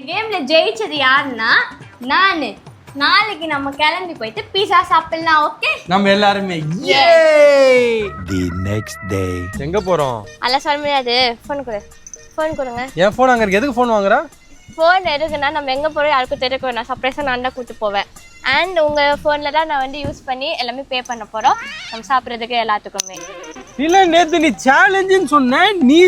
கேம்ல ஜெயிச்சது யாருன்னா நானு. நாளைக்கு நம்ம கிளம்பி போயிட்டு பீஸா சாப்பிடலாம். ஓகே நம்ம எல்லாருமே The next day. எங்க போறோம்? அல்ல சொல்ல முடியாது. ஃபோன் கொடுங்க. என் போன் அங்க இருக்கு. எதுக்கு போன் வாங்குறா? ஃபோன் எதுக்குன்னா நம்ம எங்கே போகிறோம் யாருக்கும் தெரியக்க நான் சர்ப்ரைஸாக நான் தான் கூப்பிட்டு போவேன். அண்ட் உங்கள் ஃபோனில் தான் நான் வந்து யூஸ் பண்ணி எல்லாமே பே பண்ண போகிறோம். நம்ம சாப்பிட்றதுக்கு எல்லாத்துக்குமே. இல்ல நேத்து நீ சேலஞ்சுன்னு சொன்ன. நீ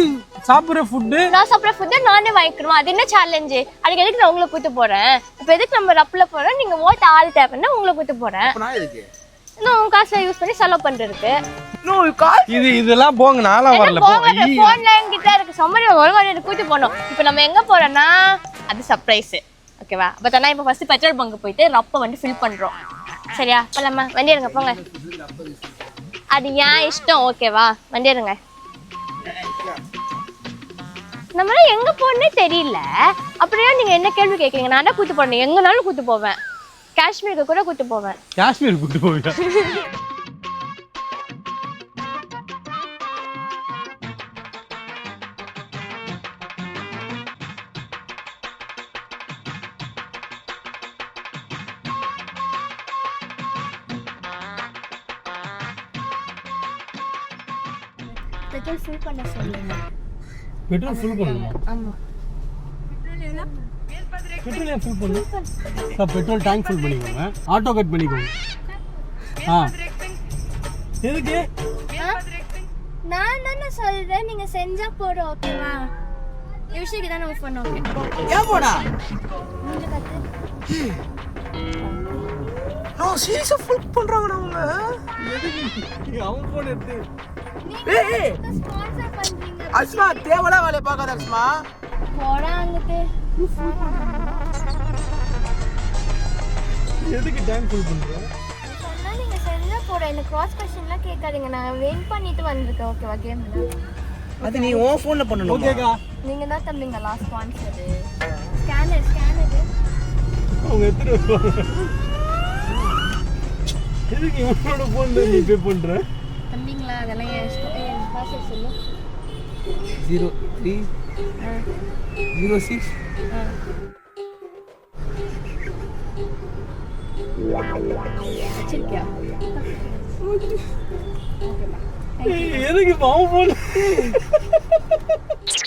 சாப்பிட்ற ஃபுட்டு நான் சாப்பிட்ற ஃபுட்டை நானே வாங்கிக்கணுமா? அது என்ன சேலஞ்சு? அதுக்கு எதுக்கு நான் உங்களை கூப்பிட்டு போகிறேன்? இப்போ எதுக்கு நம்ம ரப்பில் போகிறோம்? நீங்கள் ஓட்ட ஆள் தேவைன்னா உங்களை கூப்பிட்டு போகிறேன். இன்னும் உங்கள் காசை யூஸ் பண்ணி செலவு பண்ணுறதுக்கு. இதெல்லாம் போங்க. நான்லாம் வரல. ஃபோன்ல என்கிட்ட இருக்கு. சம்மரி ஒரு கூப்பிட்டு போகணும். இப்போ நம்ம எங்கே போகிறோன்னா அது சர்ப்ரைஸு. ஓகேவா? பட் ஆனால் இப்போ ஃபஸ்ட்டு பெட்ரோல் பங்க் போயிட்டு ரப்பை வந்து ஃபில் பண்ணுறோம். சரியா? போலாமா? வண்டி எடுங்க போங்க. அது ஏன் இஷ்டம். ஓகேவா? வண்டி எடுங்க. நம்மளால எங்கே போகணுன்னே தெரியல. அப்படியே நீங்கள் என்ன கேள்வி கேட்குறீங்க? நான் தான் கூப்பிட்டு போகணும். எங்கேனாலும் கூப்பிட்டு போவேன். காஷ்மீருக்கு கூட கூப்பிட்டு போவேன். காஷ்மீர் கூப்பிட்டு போவியா? பெட்ரோல் ஃபில் பண்ண சொல்லுங்க. பெட்ரோல் ஃபுல் பண்ணணுமா? ஆமா. பெட்ரோல் ஏன் ஃபுல் பண்ணு? பெட்ரோல் டேங்க் ஃபுல் பண்ணிக்கோங்க. ஆட்டோ கட் பண்ணிக்கோங்க. எதுக்கு? நான் தானே சொல்றேன் நீங்க செஞ்சா போறோம். ஓகேவா? யூஷிக்கு தான் நம்ம பண்ணோம். ஓகே ஏன் போடா? நீங்க கத்து. நான் சீரியஸா ஃபுல் பண்றாங்கடா அவங்க. அவன் போன் எடுத்து. ஏய் ஸ்பான்சர் பண்றீங்க. அஸ்மா தேவலா வேலை பார்க்காத அஸ்மா. போடா அங்கட்டு. எதுக்கு டேங்க் ஃபுல் பண்ற? சொன்னா நீங்க செஞ்சா போறோம். எனக்கு கிராஸ் क्वेश्चनலாம் கேட்காதீங்க. நான் வெயிட் பண்ணிட்டு வந்திருக்கேன். ஓகேவா? கேம்ல அது நீ உன் ஃபோன்ல பண்ணனும். ஓகேக்கா. நீங்க தான் தம்பிங்க லாஸ்ட் ஸ்பான்சர். ஸ்கேனர் அவங்க எத்தனை வருவாங்க? எதுக்கு இவனோட போன்ல நீ பே பண்ற? தம்பிங்களா அதெல்லாம் ஏன் பாஸ்வேர்ட் சொல்லு. 03 06 வச்சிருக்கியா? எதுக்கு அவன் போன்?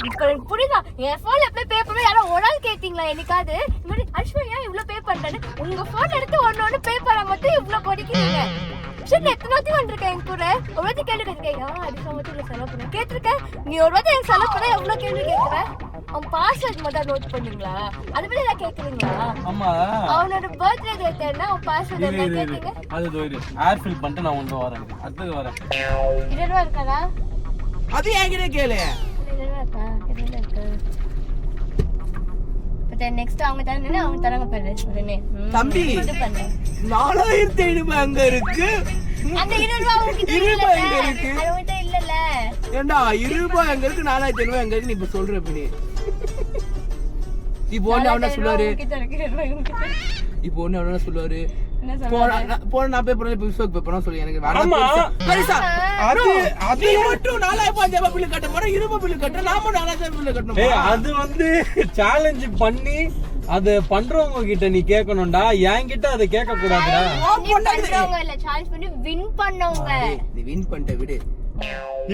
இப்போ எனக்கு புரியுதா? என் போன்ல எப்படி பே பண்ண யாரோ ஒரு ஆள் கேட்டீங்களா என்னைக்காவது? இந்த மாதிரி அஸ்வியா ஏன் இவ்வளவு பே பண்றேன்னு உங்க போன் எடுத்து ஒன்னு பே பண்ண மட்டும் இவ்வளவு படிக்கிறீங்க. சரி எத்தனை வாட்டி வந்திருக்கேன் என் கூட ஒரு வாட்டி கேள்வி கேட்க அடிச்ச மட்டும் இல்லை செலவு பண்ண கேட்டிருக்கேன். நீ ஒரு வாட்டி எனக்கு செலவு பண்ண எவ்வளவு கேள்வி கேட்கிற? அவன் பாஸ்வேர்ட் மட்டும் நோட் பண்ணீங்களா? அதை பத்தி எல்லாம் கேட்குறீங்களா? ஆமா. அவனோட பர்த்டே டேட் என்ன? அவன் பாஸ்வேர்ட் என்ன கேட்டீங்க? அது தோயிரு ஏர் ஃபில் பண்ணிட்டு நான் ஒன்று வரேன். அடுத்தது வரேன். 20 ரூபா இருக்காதா? அது என்கிட்ட கேளு. 20 ரூபா இருக்கா? 20 இருக்கு. நெக்ஸ்ட் அவங்க தரணும்னா அவங்க தராங்க பாரு உடனே. தம்பி இது பண்ணு. 4500 அங்க இருக்கு. அந்த 20 ரூபா உன்கிட்ட 20 இல்ல. எங்க இருக்கு? அது உன்கிட்ட இல்லல. ஏண்டா 20 ரூபாய் அங்க இருக்கு 4500 அங்க இருக்கு. நீ இப்ப சொல்ற இப்ப நீ இப்போ ஒண்ணு அவன சொல்றாரு. உன்கிட்ட இருக்கு 20 ரூபா உன்கிட்ட. இப்போ ஒண்ணு அவன சொல்றாரு. என்ன சொல்ற? போன நான் பே பண்ணல பிஸ்வாக் பே பண்ண சொல்லி எனக்கு வேற ஆமா. பெருசா அது அது மட்டும் 4500 பில் கட்ட போறேன். 20 பில் கட்ட நாம 4000 பில் கட்டணும். ஏய் அது வந்து சேலஞ்ச் பண்ணி அத பண்றவங்க கிட்ட நீ கேட்கணும்டா. என்கிட்ட அத கேட்க கூடாதுடா. பண்றவங்க இல்ல சாய்ஸ் பண்ணி வின் பண்ணவங்க. நீ வின் பண்ணிட்ட விடு.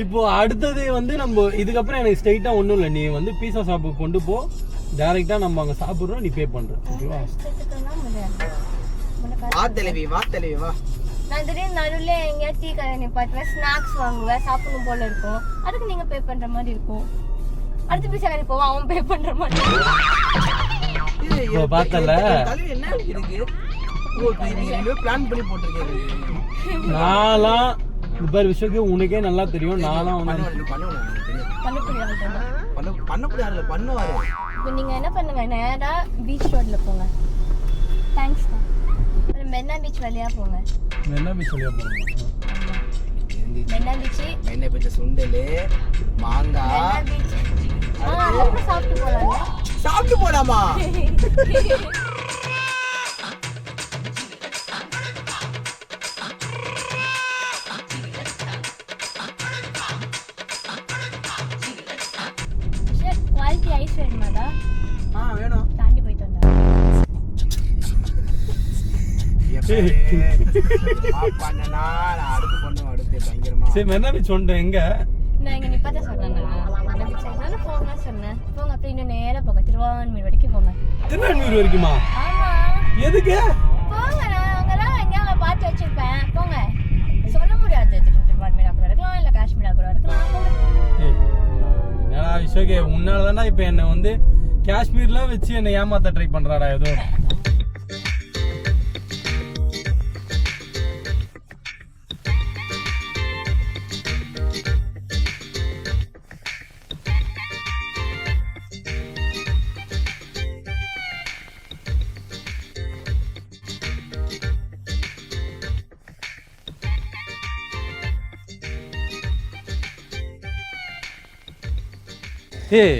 இப்போ அடுத்தது வந்து நம்ம இதுக்கப்புறம் எனக்கு ஸ்ட்ரைட்டா ஒண்ணும் இல்ல. நீ வந்து பீஸா ஷாப்புக்கு கொண்டு போ. டைரக்டா நம்ம அங்க சாப்பிடுறோம். நீ பே பண்ற. ஓகேவா? வா தலைவி வா. நான் திடீர்னு நடுவில் எங்கேயாவது டீ கடை நிப்பாட்டுவேன். ஸ்நாக்ஸ் வாங்குவேன். சாப்பிடணும் போல இருக்கும். அதுக்கு நீங்க பே பண்ற மாதிரி இருக்கும். அடுத்த பீஸா கடை போவோம். அவன் பே பண்ற மாதிரி. இப்போ பார்த்தல தலைவி என்ன இருக்கு? ஓ நீ பிளான் பண்ணி போட்டுருக்கீங்க. நான்லாம் இந்த விஷயத்துக்கு உனக்கே நல்லா தெரியும். நான்லாம் பண்ணக்கூடாது பண்ணுவாரு. இப்போ நீங்க என்ன பண்ணுங்க, நேரா பீச் ரோட்ல போங்க. தேங்க்ஸ் தான். மெரினா பீச் வழியா போங்க. என்ன பீச் வழியா போறோம்? மெரினா பீச். மெரினா பீச் சுண்டல் மாங்காய் மெரினா பீச். அப்புறம் சாப்பிட்டு போலாம்ல. சாப்பிட்டு போலாமா? குவாலிட்டி ஐஸ் வேணுமாடா? வேணும். தாண்டி போய் பண்ணனா நான் அடுத்து பண்ணுவேன் அடுத்து பயங்கரமா. சரி மெரினா பீச் வந்துட்டோம். எங்க நான் இங்க நிப்பாட்ட சொன்னேன். நான் போங்க சொன்னேன். போங்க அப்படி இன்னும் நேரா போங்க, திருவான்மீர் வரைக்கும் போங்க. திருவான்மீர் வரைக்குமா? ஆமா. எதுக்கு? போங்க, நான் அங்கெல்லாம் எங்கேயாவது பார்த்து வச்சிருப்பேன். போங்க. சொல்ல முடியாது, திருவான்மீரா கூட இருக்கலாம், இல்ல காஷ்மீரா கூட இருக்கலாம். என்னடா விஷோகே, உன்னாலதானா இப்ப என்ன வந்து காஷ்மீர்லாம் வச்சு என்ன ஏமாத்த ட்ரை பண்றாடா ஏதோ. ஏய்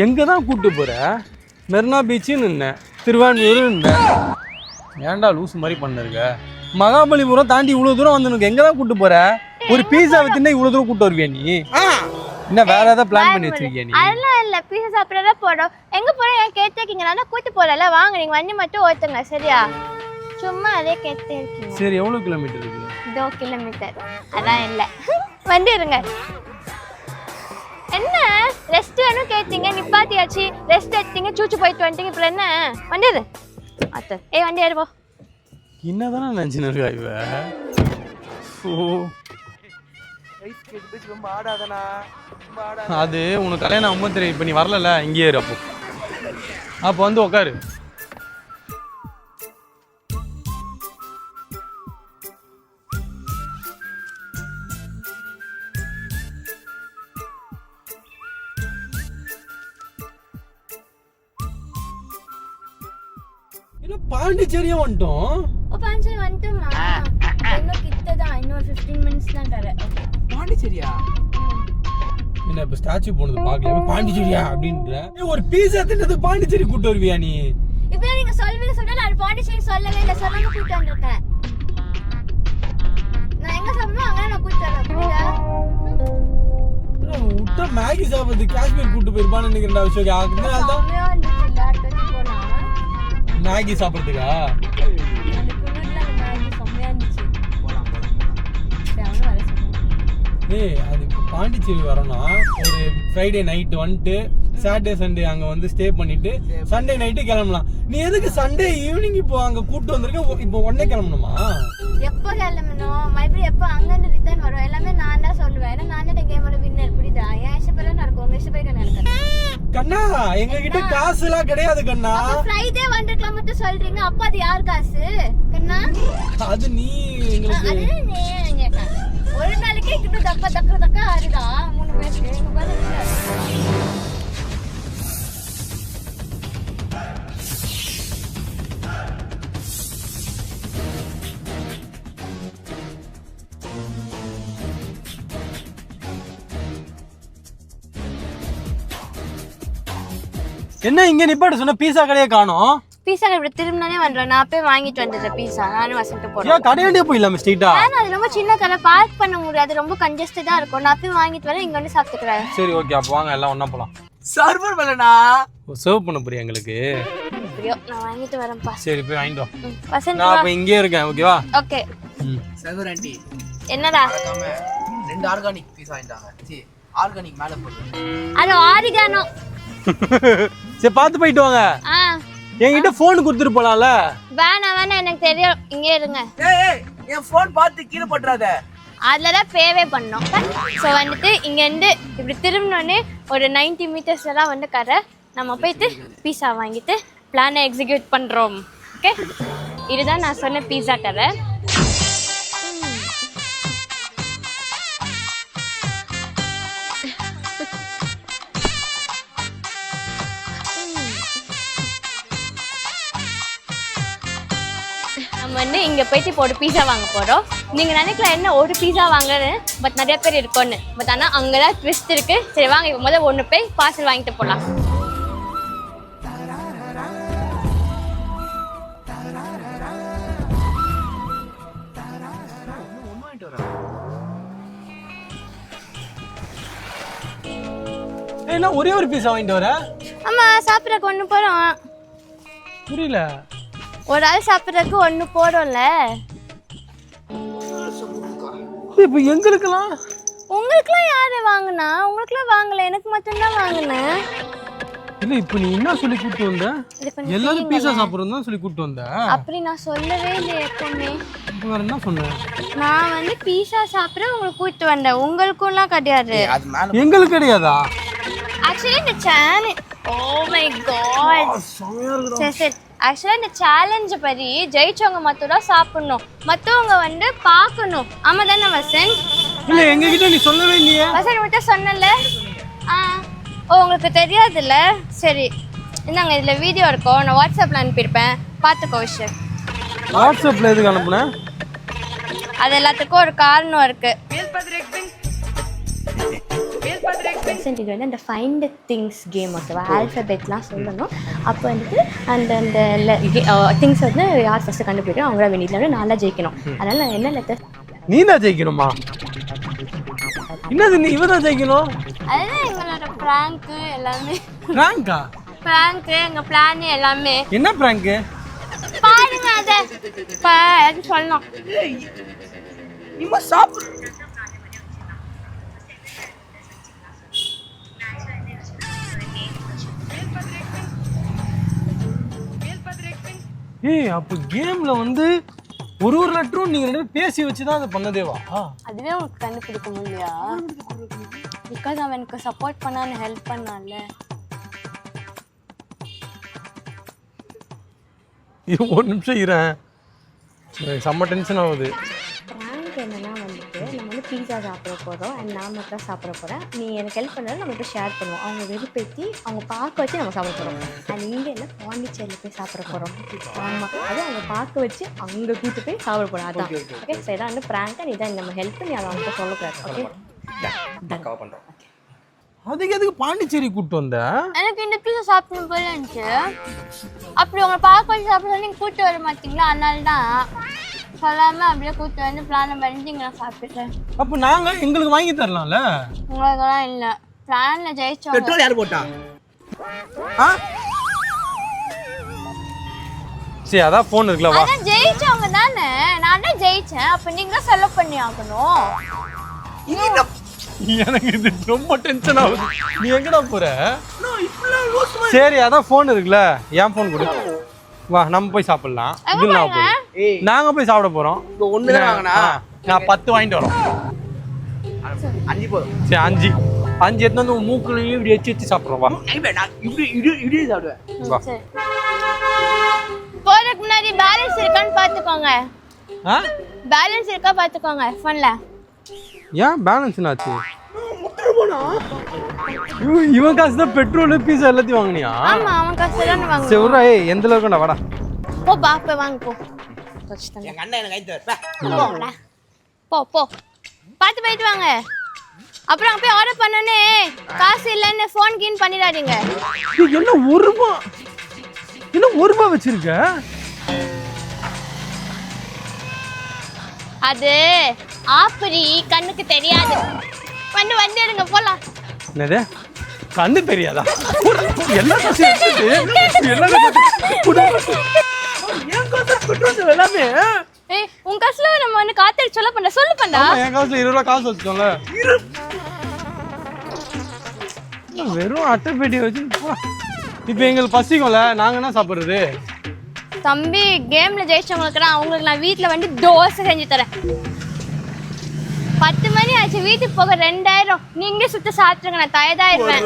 எங்கே தான் கூப்பிட்டு போகிற? மெரினா பீச்சுன்னு இருந்தேன், திருவான்மூர் இருந்தேன். ஏன்டா லூஸ் மாதிரி பண்ணிருக்க? மகாபலிபுரம் தாண்டி இவ்வளோ தூரம் வந்து எங்கே தான் கூப்பிட்டு போகிற? ஒரு பீஸா வித்துனா இவ்வளோ தூரம் கூப்பிட்டு வருவியா நீ? என்ன வேற ஏதாவது பிளான் பண்ணி வச்சிருக்கியா நீ? அதெல்லாம் இல்ல, பீஸா சாப்பிடறதா போறோம். எங்க போறோம் ஏன் கேட்டீங்க? நான் கூட்டி போறல, வாங்க நீங்க வண்டி மட்டும் ஓட்டுங்க சரியா? சும்மா அதே கேட்டே இருக்கீங்க. சரி எவ்வளோ கிலோமீட்டர் இருக்கு? 2 கிலோமீட்டர். அதான் இல்ல, வண்டி இருங்க. என்ன ரெஸ்ட் வேணும் கேட்டீங்க, நிப்பாட்டியாச்சு. ரெஸ்ட் எடுத்தீங்க, சூச்சு போயிட்டு வந்துட்டீங்க. இப்போ என்ன வண்டி இது அத்தை? ஏய் வண்டி ஏறுவோ. என்னதானே நினச்சின்னு இருக்கா இவ? ஓ ஐஸ் கேட் பீச் ரொம்ப ஆடாதனா, ரொம்ப ஆடாத. அது உனக்கு கல்யாணம் 53. இப்போ நீ வரல, இங்கே ஏறு. அப்போ வந்து உட்காரு. பாண்டிச்சேரியும் வந்துட்டோம். பாண்டிச்சேரி வந்துட்டோமா? இன்னும் கிட்டதான், இன்னும் 15 மினிட்ஸ் தான் தர. பாண்டிச்சேரியா? என்ன இப்ப ஸ்டாச்சு போனது பாக்கல, பாண்டிச்சேரியா அப்படின்ற ஒரு பீஸா தின்னது பாண்டிச்சேரி கூட்டு வருவியா நீ? இப்போ நீங்க சொல்வீங்க சொன்னா நான் பாண்டிச்சேரி சொல்லவே இல்ல, சொல்லாம கூட்டி வந்திருக்கேன். நான் எங்க சொன்னோ அங்க நான் கூட்டி வரேன். புரியுதா? விட்டா மேகி சாப்பிடுறது காஷ்மீர் கூட்டு போயிருப்பான்னு நினைக்கிறேன்டா விஷயம். அதுதான் மேகி சாப்பிடுறதுக்கா? ஏய் அது பாண்டிச்சேரி வரணும்னா ஒரு ஃப்ரைடே நைட் வந்துட்டு சாட்டர்டே சண்டே அங்க வந்து ஸ்டே பண்ணிட்டு சண்டே நைட்டு கிளம்பலாம். நீ எதுக்கு சண்டே ஈவினிங் இப்போ அங்க கூட்டு வந்திருக்க? இப்போ உடனே கிளம்பணுமா? எப்போ கிளம்பணும்? மறுபடியும் எப்போ அங்கிருந்து ரிட்டர்ன் வரும் எல்லாமே நான் தான் சொல்லுவேன். ஏன்னா நான் தான் கேமோட வின்னர். புரியுதா? என் இஷ்டப்படி நடக்கும், உங்க இஷ்டப்படி நடக்கும். கண்ணா எங்க கிட்ட காசு எல்லாம் கிடையாது கண்ணா. ஃப்ரைடே வந்துக்கலாம் மட்டும் சொல்றீங்க, அப்ப அது யார் காசு கண்ணா? அது நீ எங்களுக்கு ஒரு நாளைக்கே கிட்ட தக்க ஆறுதா 3 பேருக்கு. என்ன இங்க நிப்பாட்டு சொன்ன பீஸா கடையே காணோம். பீஸா இப்படி திரும்பினானே வந்துடும். நான் போய் வாங்கிட்டு வந்துடுறேன் பீஸா. நானும் வசந்த் போறேன். ஏன் கடையாண்டே போயிடலாமே ஸ்ட்ரைட்டா? அது ரொம்ப சின்ன கடை, பார்க் பண்ண முடியாது, ரொம்ப கன்ஜஸ்டடா இருக்கும். நான் போய் வாங்கிட்டு வரேன், இங்க வந்து சாப்பிட்டுக்கிறேன். சரி ஓகே, அப்ப வாங்க எல்லாம் ஒண்ணா போலாம். சர்வர் பண்ணனா சர்வ் பண்ண போறியா எங்களுக்கு? அப்படியோ நான் வாங்கிட்டு வரேன்ப்பா. சரி போய் வாங்கிட்டு வா. வசந்த் நான் அப்ப இங்கே இருக்கேன். ஓகேவா? ஓகே. சர்வர் ஆண்டி என்னடா? 2 ஆர்கானிக் பீஸ் வாங்கிட்டாங்க. சரி ஆர்கானிக் மேல போடு. அது ஆரிகானோ. சரி பாத்து போயிட்டு வாங்க. என்கிட்ட போன் கொடுத்துட்டு போலாம்ல? வேணாம் எனக்கு தெரியும், இங்கே இருங்க. ஏய் என் போன் பார்த்து கீழே போட்டுறாத. அதுலதான் பேவே பண்ணோம். ஸோ வந்துட்டு இங்க இருந்து இப்படி திரும்பினோடனே ஒரு 90 மீட்டர்ஸ்ல தான் வந்து கடை. நம்ம போயிட்டு பீஸா வாங்கிட்டு பிளானை எக்ஸிக்யூட் பண்றோம். ஓகே, இதுதான் நான் சொன்ன பீஸா கடை. நம்ம வந்து இங்க போயிட்டு இப்போ ஒரு பீஸா வாங்க போறோம். நீங்க நினைக்கலாம் என்ன ஒரு பீஸா வாங்குறேன்னு, பட் நிறைய பேர் இருக்கும்னு. பட் ஆனா அங்கதான் ட்விஸ்ட் இருக்கு. சரி வாங்க இப்போ முதல்ல ஒன்று போய் பார்சல் வாங்கிட்டு போலாம். என்ன ஒரே ஒரு பீஸா வாங்கிட்டு வர? ஆமா, சாப்பிட கொண்டு போறோம். புரியல. ஒரு ஆள் சாப்பிட்றதுக்கு ஒன்று போடும்ல. இப்போ எங்களுக்கெல்லாம் உங்களுக்குலாம் யாரு வாங்கினா? உங்களுக்குலாம் வாங்கல, எனக்கு மட்டும்தான் வாங்கினேன். இல்லை இப்போ நீ என்ன சொல்லி கூப்பிட்டு வந்த? எல்லாரும் பீஸா சாப்பிட்றோம் தான் சொல்லி கூப்பிட்டு வந்த. அப்படி நான் சொல்லவே இல்லை எப்பவுமே. வேற என்ன சொன்னேன்? நான் வந்து பீஸா சாப்பிட்ற உங்களுக்கு கூப்பிட்டு வந்தேன், உங்களுக்கும்லாம் கிடையாது. அது மேல எங்களுக்கு கிடையாதா? ஆக்சுவலி இந்த சேலஞ்ச், ஓ மை காட், சரி சரி, ஆக்சுவலா இந்த சேலஞ்சை படி ஜெயிச்சவங்க மட்டும் தான் சாப்பிடணும், மற்றவங்க வந்து பார்க்கணும். ஆமா தானே வசந்த்? இல்லை எங்ககிட்ட நீ சொல்லவே இல்லையே. வசந்த் மட்டும் சொன்னல. ஓ உங்களுக்கு தெரியாதுல்ல, சரி இந்தாங்க, இதில் வீடியோ இருக்கும், நான் வாட்ஸ்அப்பில் அனுப்பியிருப்பேன், பார்த்துக்கோ விஷயம். வாட்ஸ்அப்பில் எதுக்கு அனுப்புனேன்? அது எல்லாத்துக்கும் ஒரு காரணம் இருக்கு. இது வந்து அந்த ஃபைண்ட் திங்ஸ் கேம், ஓகேவா? ஆல்ஃபபெட்லாம் சொல்லணும். அப்போ வந்துட்டு அந்த அந்த திங்ஸ் வந்து யார் ஃபஸ்ட்டு கண்டுபிடிக்கணும் அவங்க தான் வெளியில் வந்து நல்லா ஜெயிக்கணும். அதனால் நான் என்ன லெட்டர்? நீ தான் ஜெயிக்கணுமா? என்னது நீ இவ தான் ஜெயிக்கணும்? அதுதான் எங்களோட ப்ராங்க்கு எல்லாமே. பிராங்கா? ப்ராங்க்கு எங்கள் பிளான் எல்லாமே. என்ன பிராங்கு? பாருங்க அதை அது சொல்லணும். இம்மா சாப்பிடு. ஏய் அப்போ கேம்ல வந்து ஒரு ஒரு லெட்டரும் நீங்க ரெண்டு பேரும் பேசி வச்சு தான் அதை பண்ணதேவா? அதுவே உங்களுக்கு கண்டுபிடிக்க முடியலையா? பிகாஸ் அவன் எனக்கு சப்போர்ட் பண்ணான்னு ஹெல்ப் பண்ணான்ல. ஒரு நிமிஷம் இருறேன், செம்ம டென்ஷன் ஆகுது. ப்ராங்க் என்னன்னா வந்துட்டு நம்ம வந்து பீஸா சாப்பிட போகிறோம் அண்ட் நான் மட்டும் சாப்பிட போகிறேன். நீ எனக்கு ஹெல்ப் பண்ணாலும் நம்ம போய் ஷேர் பண்ணுவோம். அவங்க வெறுப்பேற்றி அவங்க பார்க்க வச்சு நம்ம சாப்பிட போகிறோம். அண்ட் இங்கே இல்லை பாண்டிச்சேரியில் போய் சாப்பிட போகிறோம். ஆமாம், அது அவங்க பார்க்க வச்சு அங்கே கூட்டு போய் சாப்பிட போகிறோம். அதான் ஓகே. ஸோ இதான் வந்து ப்ராங்க், நீ தான் நம்ம ஹெல்ப் நீ அதை அவங்க சொல்லக்கூடாது. ஓகே பண்றோம். அதுக்கு எதுக்கு பாண்டிச்சேரி கூப்பிட்டு வந்த? எனக்கு இந்த பீஸா சாப்பிடணும் போல இருந்துச்சு. அப்படி உங்களை பார்க்க வச்சு சாப்பிட நீங்கள் கூப்பிட்டு வர மாட்டீங்களா? அதனால தான் சொல்லாமல் அப்படியே கூப்பிட்டு வந்து பிளான் பண்ணிட்டு இங்கே நான் சாப்பிட்டுட்டேன். அப்போ நாங்க எங்களுக்கு வாங்கி தரலாம்ல? உங்களுக்கெல்லாம் இல்லை, பிளானில் ஜெயிச்சோம். பெட்ரோல் யார் போட்டா? சரி அதான் ஃபோன் இருக்குல்ல, வா. அதான் ஜெயிச்சவங்க தானே, நான் தான் ஜெயிச்சேன். அப்போ நீங்கள் தான் செலவு பண்ணி ஆகணும். எனக்கு இது ரொம்ப டென்ஷன் ஆகுது. நீ எங்கடா போற? சரி அதான் ஃபோன் இருக்குல்ல, என் ஃபோன் கொடு, வா நம்ம போய் சாப்பிடலாம். இது நான் போய் நாங்க போய் சாப்பிட போறோம். இப்போ ஒன்று தான் வாங்கினா நான் 10 வாங்கிட்டு வரோம். 5 போதும். சரி 5 எடுத்து வந்து மூக்குலையும் இப்படி வச்சு சாப்பிட்றோம், வா. இப்படி இடி சாப்பிடுவேன். வா. சரி, போறதுக்கு முன்னாடி பேலன்ஸ் இருக்கான்னு பார்த்துக்கோங்க. பேலன்ஸ் இருக்கா பார்த்துக்கோங்க ஃபோனில். ஏன் பேலன்ஸ் என்னாச்சு? இவன் காசு தான் பெட்ரோல் பீஸா எல்லாத்தையும் வாங்கினியா? ஆமா, அவன் காசு தானே வாங்க. சரி விட்றா, எந்த அளவுக்கு வாடா. போ பா, போய் வாங்க போ. எங்க அண்ணன் எனக்கு கைத்து வர. போ போ, பார்த்து போயிட்டு வாங்க. அப்புறம் அங்கே போய் ஆர்டர் பண்ணனே காசு இல்லைன்னு ஃபோன் கீன் பண்ணிடாதீங்க. என்ன ஒரு ரூபா வச்சிருக்க? அது ஆப்பரி கண்ணுக்கு தெரியாது. வந்து எடுங்க போலாம். என்னது கண்ணு தெரியாதா? எல்லா எல்லாமே ஏய், உன் காசுல நம்ம வந்து காத்து சொல்ல பண்ண சொல்லு பண்ணா. என் காசுல 20 ரூபா காசு வச்சுக்கோங்க. வெறும் அட்டை பெட்டி வச்சு இப்போ எங்களுக்கு பசிக்கும்ல, நாங்க என்ன சாப்பிடுறது? தம்பி, கேம்ல ஜெயிச்சவங்களுக்கு அவங்களுக்கு நான் வீட்டுல வந்து தோசை செஞ்சு தரேன். 10 மணி ஆச்சு, வீட்டுக்கு போக 2000. நீங்களே சுத்த சாப்பிட்டுருங்க, நான் தயதாயிருவேன்.